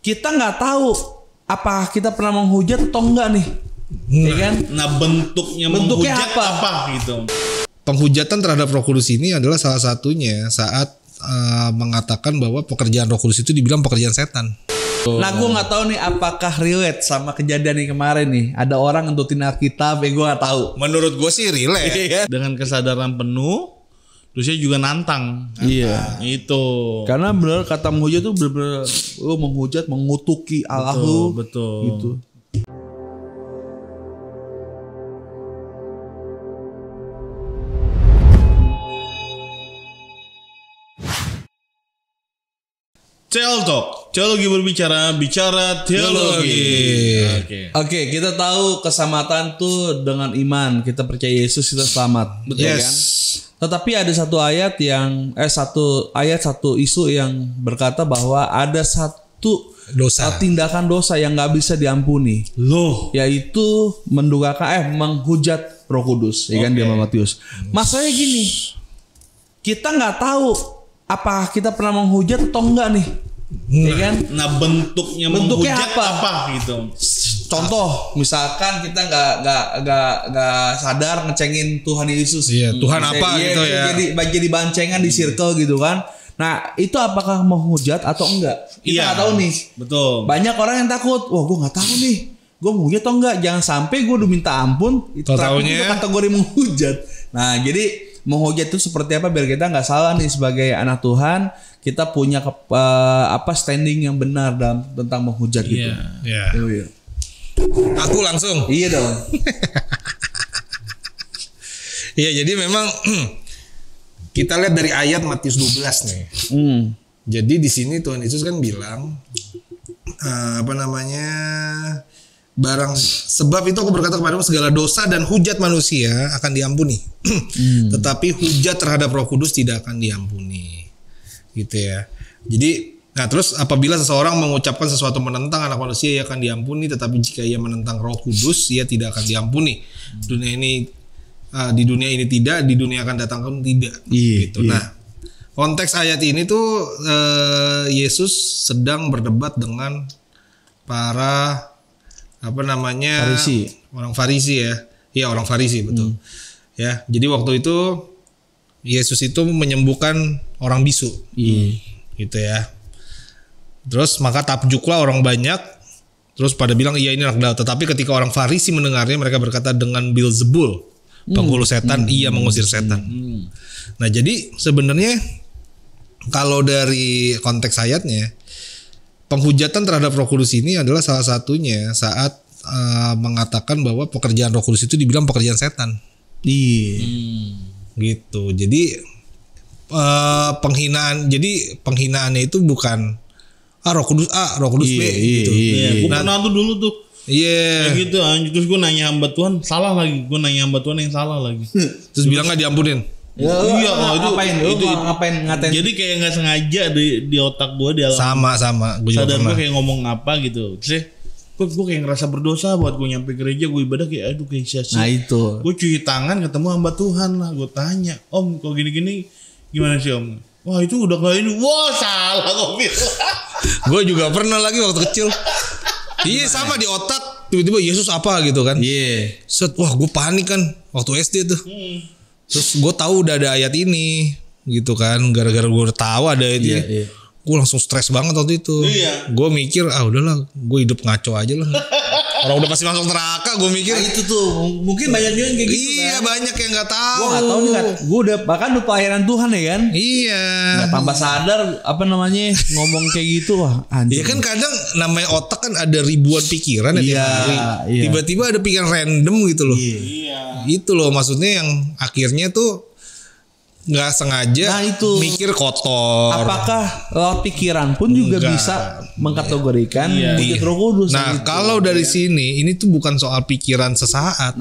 kita nggak tahu apa kita pernah menghujat atau enggak nih. Ya kan? Nah bentuknya menghujat apa gitu. Penghujatan terhadap Roh Kudus ini adalah salah satunya saat mengatakan bahwa pekerjaan Roh Kudus itu dibilang pekerjaan setan. Nah gue nggak tahu nih apakah relate sama kejadian yang kemarin nih. Ada orang ngentutin Alkitab, gue nggak tahu. Menurut gue sih relate. Dengan kesadaran penuh, terus dia juga nantang. Iya. Itu. Karena benar kata menghujat itu benar-benar menghujat, mengutuki Allah. Betul. Gitu. Teolog, teologi bicara teologi. Oke, kita tahu keselamatan tuh dengan iman. Kita percaya Yesus kita selamat, betul Yes. kan? Tetapi ada satu ayat satu isu yang berkata bahwa ada satu tindakan dosa yang nggak bisa diampuni, yaitu menghujat Roh Kudus, ya kan, di Matius. Masalahnya gini, kita nggak tahu apa kita pernah menghujat atau enggak nih. Ya kan? Nah bentuknya menghujat apa gitu. Contoh, misalkan kita nggak sadar ngecengin Tuhan Yesus. Iya, Tuhan apa gitu ya. Jadi bancengan di circle gitu kan. Nah, itu apakah menghujat atau enggak? Kita nggak tahu nih. Betul. Banyak orang yang takut. Wah, gue nggak tahu nih. Gue menghujat atau enggak? Jangan sampai gue udah minta ampun. Itu kategori menghujat. Nah, jadi menghujat itu seperti apa biar kita nggak salah nih sebagai anak Tuhan, kita punya standing yang benar tentang menghujat gitu. Iya. Aku langsung. Iya dong. Iya, jadi memang kita lihat dari ayat Matius 12 nih. Jadi di sini Tuhan Yesus kan bilang barang sebab itu aku berkata kepadamu segala dosa dan hujat manusia akan diampuni. Tetapi hujat terhadap Roh Kudus tidak akan diampuni. Gitu ya. Jadi terus apabila seseorang mengucapkan sesuatu menentang anak manusia ia akan diampuni, tetapi jika ia menentang Roh Kudus ia tidak akan diampuni. Di dunia ini tidak, di dunia akan datang pun tidak. Gitu. Nah, konteks ayat ini tuh Yesus sedang berdebat dengan para orang Farisi ya. Iya, orang Farisi, betul. Ya, jadi waktu itu Yesus itu menyembuhkan orang bisu. Gitu ya. Terus maka takjublah orang banyak. Terus pada bilang iya ini anak Daud. Tetapi ketika orang Farisi mendengarnya mereka berkata dengan Beelzebul, penghulu setan, ia mengusir setan. Nah, jadi sebenarnya kalau dari konteks ayatnya, penghujatan terhadap Roh Kudus ini adalah salah satunya saat mengatakan bahwa pekerjaan Roh Kudus itu dibilang pekerjaan setan. Gitu. Jadi penghinaannya itu bukan Roh Kudus A, Roh Kudus B gitu. Gue pernah tuh dulu tuh. Kayak gitu. Terus gue nanya hamba Tuhan salah lagi. Gue nanya hamba Tuhan yang salah lagi. Terus bilang nggak diampunin. Ngapain ngatain? Jadi kayak nggak sengaja di otak gue di alam sama gue juga sadar pernah. Gue kayak ngomong apa gitu. Terus gue kayak ngerasa berdosa buat gue nyampe gereja, gue ibadah kayak aduh kayak sia-sia. Nah itu. Gue cuci tangan ketemu hamba Tuhan lah. Gue tanya, Om kok gini-gini gimana sih Om? Wah itu udah kayak ini. Wah salah kok bilang. Gue juga pernah lagi waktu kecil. Iya sama di otak tiba-tiba Yesus apa gitu kan. Wah gue panik kan waktu SD tuh. Terus gue tahu udah ada ayat ini gitu kan. Gara-gara gue udah tahu ada ayat ini. Gue langsung stres banget waktu itu. Gue mikir udahlah gue hidup ngaco aja lah. Orang udah pasti masuk neraka, gue mikir. Itu tuh mungkin banyak juga yang kayak gitu. Iya kan? Banyak yang nggak tahu. Gue nggak tahu nih kan. Gue udah bahkan lupa pelayanan Tuhan ya kan. Iya. Nggak tambah sadar ngomong kayak gitu wah anjir. Iya kan kadang namanya otak kan ada ribuan pikiran ya. Tiba-tiba ada pikiran random gitu loh. Itu loh maksudnya yang akhirnya tuh nggak sengaja mikir kotor. Apakah lewat pikiran pun juga bisa mengkategorikan hujat Roh Kudus? Nah gitu. Kalau dari sini ini tuh bukan soal pikiran sesaat.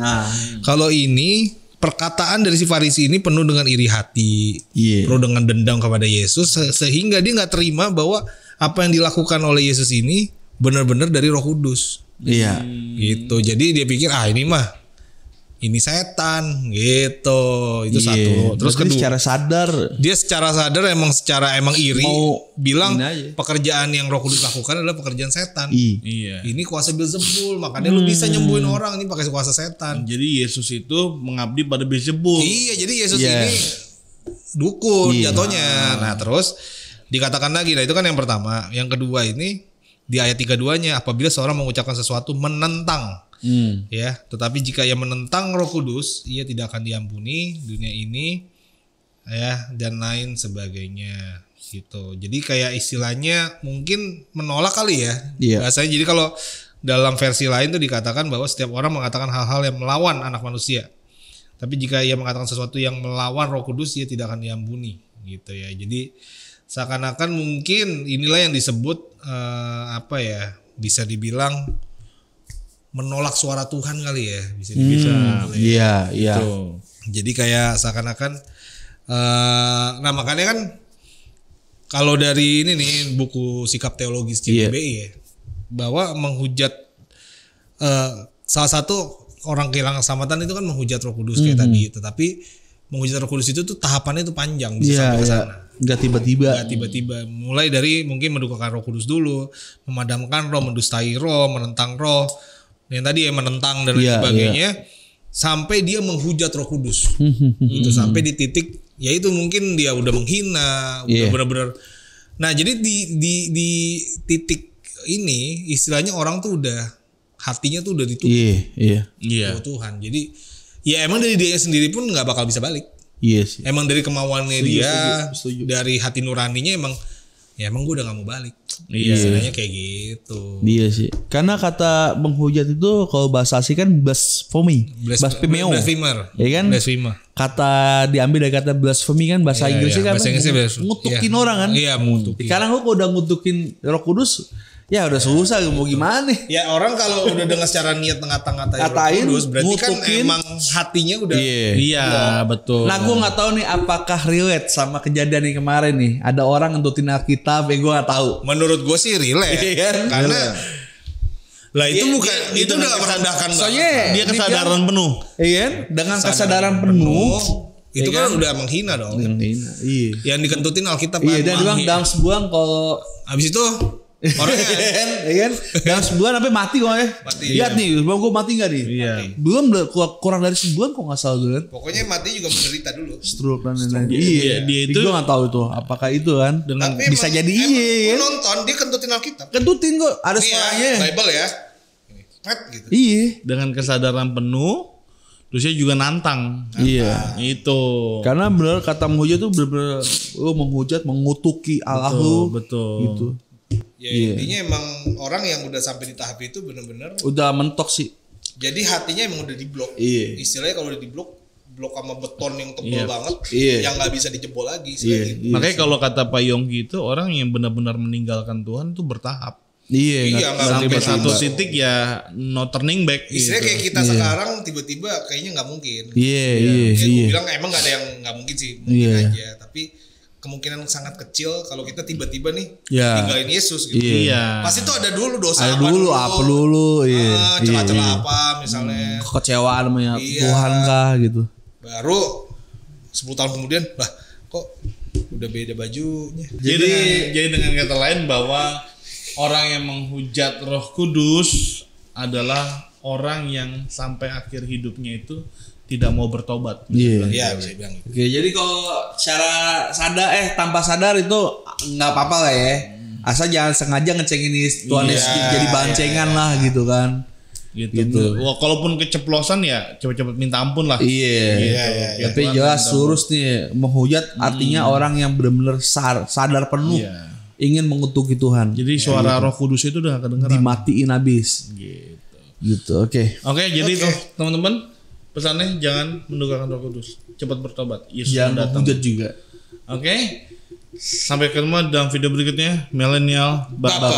Kalau ini perkataan dari si Farisi ini penuh dengan iri hati, penuh dengan dendam kepada Yesus sehingga dia nggak terima bahwa apa yang dilakukan oleh Yesus ini benar-benar dari Roh Kudus. Gitu. Jadi dia pikir ini mah ini setan gitu. Itu Iya. satu. Terus Berarti kedua, secara sadar emang iri Mau bilang ini aja. pekerjaan yang Roh Kudus lakukan adalah pekerjaan setan. Iya. Ini kuasa Beelzebul, makanya lu bisa nyembuhin orang ini pakai kuasa setan. Jadi Yesus itu mengabdi pada Beelzebul. Iya, jadi Yesus Iya. ini dukun Iya. jatuhnya. Nah, terus dikatakan lagi, nah itu kan yang pertama. Yang kedua ini di ayat 32-nya, apabila seorang mengucapkan sesuatu menentang, ya, tetapi jika ia menentang Roh Kudus, ia tidak akan diampuni dunia ini, ya, dan lain sebagainya gitu. Jadi kayak istilahnya mungkin menolak kali ya. Iya. Bahasanya jadi kalau dalam versi lain tuh dikatakan bahwa setiap orang mengatakan hal-hal yang melawan anak manusia. Tapi jika ia mengatakan sesuatu yang melawan Roh Kudus, ia tidak akan diampuni gitu ya. Jadi seakan-akan mungkin inilah yang disebut bisa dibilang menolak suara Tuhan kali ya, bisa dibilang. Iya. Tuh. Jadi kayak seakan-akan nah makanya kan kalau dari ini nih buku Sikap Teologis CBI ya, bahwa menghujat salah satu orang kehilangan keselamatan itu kan menghujat Roh Kudus kayak tadi, tetapi menghujat Roh Kudus itu tuh tahapannya itu panjang bisa sampai ke sana. Nggak tiba-tiba. Mulai dari mungkin mendukakan Roh Kudus dulu, memadamkan roh, mendustai roh, menentang roh, yang tadi ya menentang dan lain sebagainya, sampai dia menghujat Roh Kudus. Gitu sampai di titik yaitu mungkin dia udah menghina, udah benar-benar. Nah, jadi di titik ini istilahnya orang tuh udah hatinya tuh udah ditutup. Iya. Tuhan. Jadi ya emang dari dia sendiri pun nggak bakal bisa balik. Iya sih. Emang dari kemauannya dia, setuju. dari hati nuraninya emang gue udah gak mau balik. Iya. Istilahnya kayak gitu. Iya sih. Karena kata menghujat itu kalau bahasa asli kan blasphemy. Blasphemeo. Blasphemer. Ya kan? Blasphemer. Kata diambil dari kata blasphemy kan bahasa Inggrisnya kan Bahasa Inggrisnya ngutukin orang kan. Iya, ngutukin. Sekarang lu kalau udah ngutukin Roh Kudus, ya udah susah mau gimana? Ya orang kalau udah dengan secara niat ngata-ngatain Roh Ngatain, Kudus berarti kan ngutukin. emang hatinya udah Iya, betul. Nah gue nggak tahu nih apakah relate sama kejadian yang kemarin nih. Ada orang ngentutin Alkitab, gue nggak tahu. menurut gue sih relate. Iya kan? Karena lah itu Iya, bukan dia itu dengan udah merendahkan Soalnya dia kesadaran penuh. Iya kan? Dengan kesadaran penuh. itu Iya kan kan? udah menghina dong. Iya. Yang dikentutin Alkitab Iya kan. dan dia bilang dalam sebulan kalau Habis itu orangnya iya kan? Dalam sebulan sampai mati kok ya. Mati, Lihat nih, bang gue mati nggak nih? Iya. Belum kurang dari sebulan kok nggak salah dulu kan? pokoknya mati juga menderita dulu. Stroke dan lain-lain. Dia itu gue nggak tahu itu apakah itu kan? dengan Tapi bisa emang- jadi emang iya gua kan? nonton dia kentutin Alkitab. Kentutin kok ada Ini suaranya. ya, Bible ya. Pet gitu. Iya. dengan kesadaran penuh, terus dia juga nantang. Iya. Itu. Karena benar kata menghujat tuh benar-benar lu menghujat, mengutuki Allah lu. Betul. Gitu. Ya intinya emang orang yang udah sampai di tahap itu bener-bener Udah mentok sih. jadi hatinya emang udah diblok. Iya. Istilahnya kalau udah diblok, blok sama beton yang tebal banget, Iya. yang nggak bisa dijebol lagi. Istilahnya gitu. Makanya kalau kata Pak Yongki itu orang yang benar-benar meninggalkan Tuhan itu bertahap. Iya. Iya, nggak- nggak Sampai sampai satu tiba. titik ya no turning back. Istilahnya gitu. kayak kita sekarang tiba-tiba kayaknya nggak mungkin. Iya. Ya, gue Iya. bilang emang nggak ada yang nggak mungkin sih, mungkin Iya. aja. Tapi kemungkinan sangat kecil kalau kita tiba-tiba nih Iya. tinggalin Yesus gitu. Iya. Pasti tuh ada dulu dosa Ada dulu apa dulu. Iya. celah-celah apa misalnya. Kekecewaan sama Iya. Tuhan kah gitu. Baru 10 tahun kemudian lah kok udah beda bajunya. Jadi dengan kata lain bahwa orang yang menghujat Roh Kudus adalah orang yang sampai akhir hidupnya itu tidak mau bertobat. Iya. Iya bisa bilang gitu. Oke, jadi kalau secara sadar tanpa sadar itu nggak apa-apa lah ya. Asal jangan sengaja ngecengin Tuhan Yesus jadi bancengan lah gitu kan. Gitu. Wah, kalaupun keceplosan ya cepet-cepet minta ampun lah. Iya. Tapi jelas lurus nih menghujat artinya orang yang benar-benar sadar penuh Iya. ingin mengutuki Tuhan. Jadi suara Roh Kudus itu udah kedengeran. Dimatiin habis. Gitu. Oke. Oke, jadi tuh teman-teman pesannya jangan mendukakan Roh Kudus, cepat bertobat. Yesus Jangan datang. menghujat juga. Oke. Sampai ketemu dalam video berikutnya. Millennial Bapak.